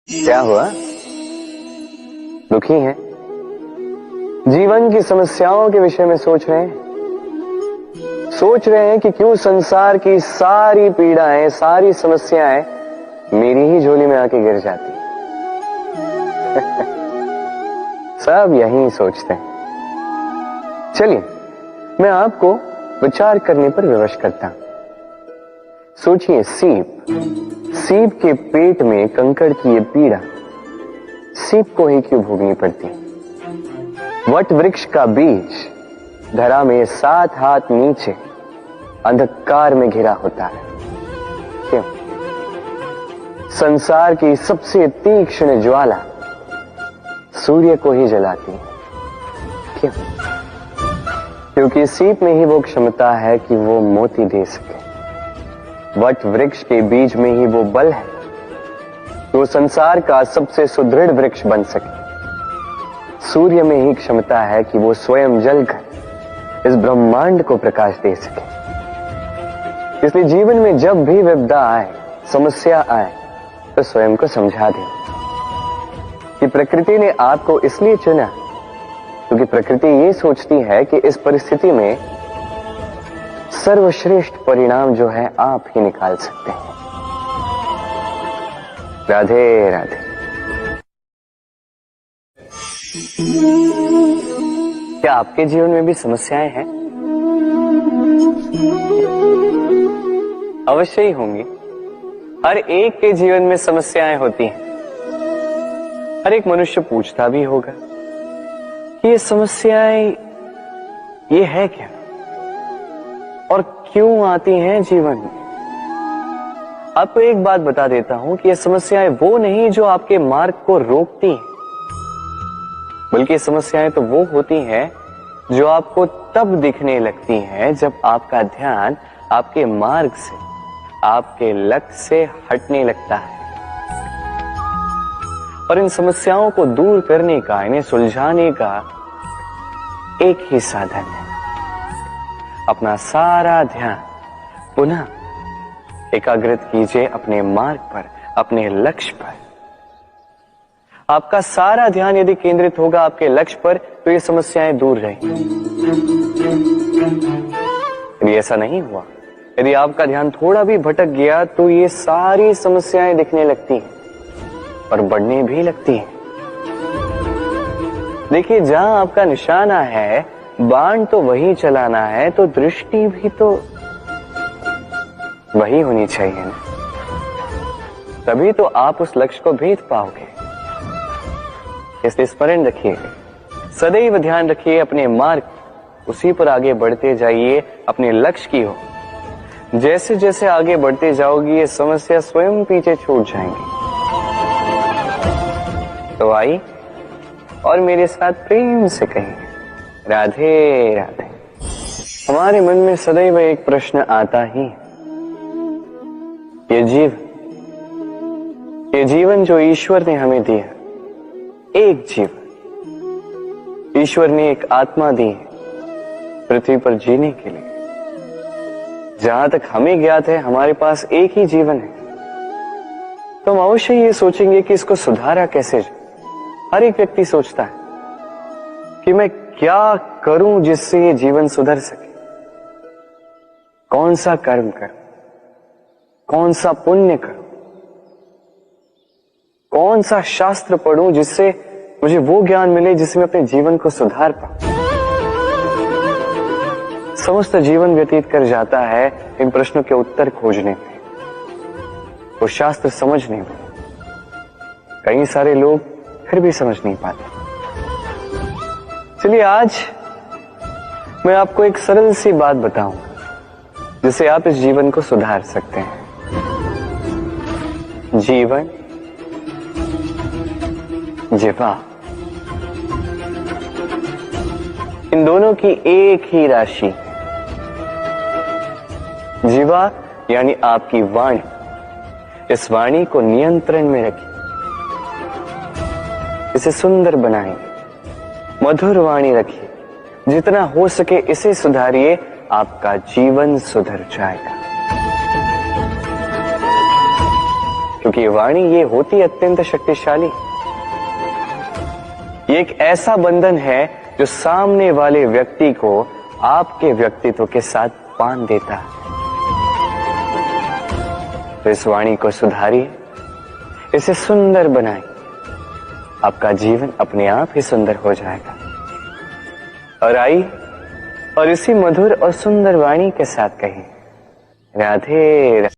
क्या हुआ? दुखी हैं? जीवन की समस्याओं के विषय में सोच रहे हैं? सोच रहे हैं कि क्यों संसार की सारी पीड़ाएं, सारी समस्याएं मेरी ही झोली में आके गिर जाती सब यही सोचते हैं। चलिए मैं आपको विचार करने पर विवश करता हूं। सोचिए, सीप के पेट में कंकड़ की ये पीड़ा सीप को ही क्यों भोगनी पड़ती? वट वृक्ष का बीज धरा में 7 हाथ नीचे अंधकार में घिरा होता है, क्यों? संसार की सबसे तीक्ष्ण ज्वाला सूर्य को ही जलाती है, क्यों? क्योंकि सीप में ही वो क्षमता है कि वो मोती दे सके। वट वृक्ष के बीज में ही वो बल है तो संसार का सबसे सुदृढ़ वृक्ष बन सके। सूर्य में ही क्षमता है कि वो स्वयं जलकर इस ब्रह्मांड को प्रकाश दे सके। इसलिए जीवन में जब भी विपदा आए, समस्या आए, तो स्वयं को समझा दें कि प्रकृति ने आपको इसलिए चुना क्योंकि प्रकृति ये सोचती है कि इस परिस्थिति में सर्वश्रेष्ठ परिणाम जो है आप ही निकाल सकते हैं। राधे राधे। क्या आपके जीवन में भी समस्याएं हैं? अवश्य ही होंगी। हर एक के जीवन में समस्याएं होती हैं। हर एक मनुष्य पूछता भी होगा कि ये समस्याएं ये है क्या और क्यों आती हैं जीवन में। आपको एक बात बता देता हूं कि ये समस्याएं वो नहीं जो आपके मार्ग को रोकती हैं, बल्कि समस्याएं तो वो होती हैं जो आपको तब दिखने लगती हैं जब आपका ध्यान आपके मार्ग से, आपके लक्ष्य से हटने लगता है। और इन समस्याओं को दूर करने का, इन्हें सुलझाने का एक ही साधन है, अपना सारा ध्यान पुनः एकाग्रित कीजिए अपने मार्ग पर, अपने लक्ष्य पर। आपका सारा ध्यान यदि केंद्रित होगा आपके लक्ष्य पर तो ये समस्याएं दूर रहेंगी। यदि ऐसा नहीं हुआ, यदि आपका ध्यान थोड़ा भी भटक गया तो ये सारी समस्याएं दिखने लगती हैं और बढ़ने भी लगती हैं। देखिए, जहां आपका निशाना है, बाण तो वही चलाना है, तो दृष्टि भी तो वही होनी चाहिए ना, तभी तो आप उस लक्ष्य को भेद पाओगे। इसलिए स्मरण रखिए, सदैव ध्यान रखिए अपने मार्ग, उसी पर आगे बढ़ते जाइए अपने लक्ष्य की ओर। जैसे जैसे आगे बढ़ते जाओगी ये समस्या स्वयं पीछे छूट जाएंगी। तो आई और मेरे साथ प्रेम से कहिए, राधे राधे। हमारे मन में सदैव एक प्रश्न आता ही, ये जीवन जो ईश्वर ने हमें दिया, एक जीवन ईश्वर ने एक आत्मा दी है पृथ्वी पर जीने के लिए। जहां तक हमें ज्ञात है हमारे पास एक ही जीवन है, तो हम अवश्य ये सोचेंगे कि इसको सुधारा कैसे जाए। हर एक व्यक्ति सोचता है कि मैं क्या करूं जिससे ये जीवन सुधर सके, कौन सा कर्म करूं, कौन सा पुण्य करूं, कौन सा शास्त्र पढ़ूं जिससे मुझे वो ज्ञान मिले जिससे मैं अपने जीवन को सुधार पाऊं। समस्त जीवन व्यतीत कर जाता है इन प्रश्नों के उत्तर खोजने में, वो शास्त्र समझने में। कई सारे लोग फिर भी समझ नहीं पाते। चलिए आज मैं आपको एक सरल सी बात बताऊंगा जिससे आप इस जीवन को सुधार सकते हैं। जीवन, जिह्वा, इन दोनों की एक ही राशि। जिह्वा यानी आपकी वाणी, इस वाणी को नियंत्रण में रखिए, इसे सुंदर बनाइए, मधुर वाणी रखिए, जितना हो सके इसे सुधारिए, आपका जीवन सुधर जाएगा। क्योंकि वाणी ये होती अत्यंत शक्तिशाली। ये एक ऐसा बंधन है जो सामने वाले व्यक्ति को आपके व्यक्तित्व के साथ बांध देता है। तो इस वाणी को सुधारिए, इसे सुंदर बनाइए, आपका जीवन अपने आप ही सुंदर हो जाएगा। और आइए और इसी मधुर और सुंदर वाणी के साथ कहिए, राधे राधे।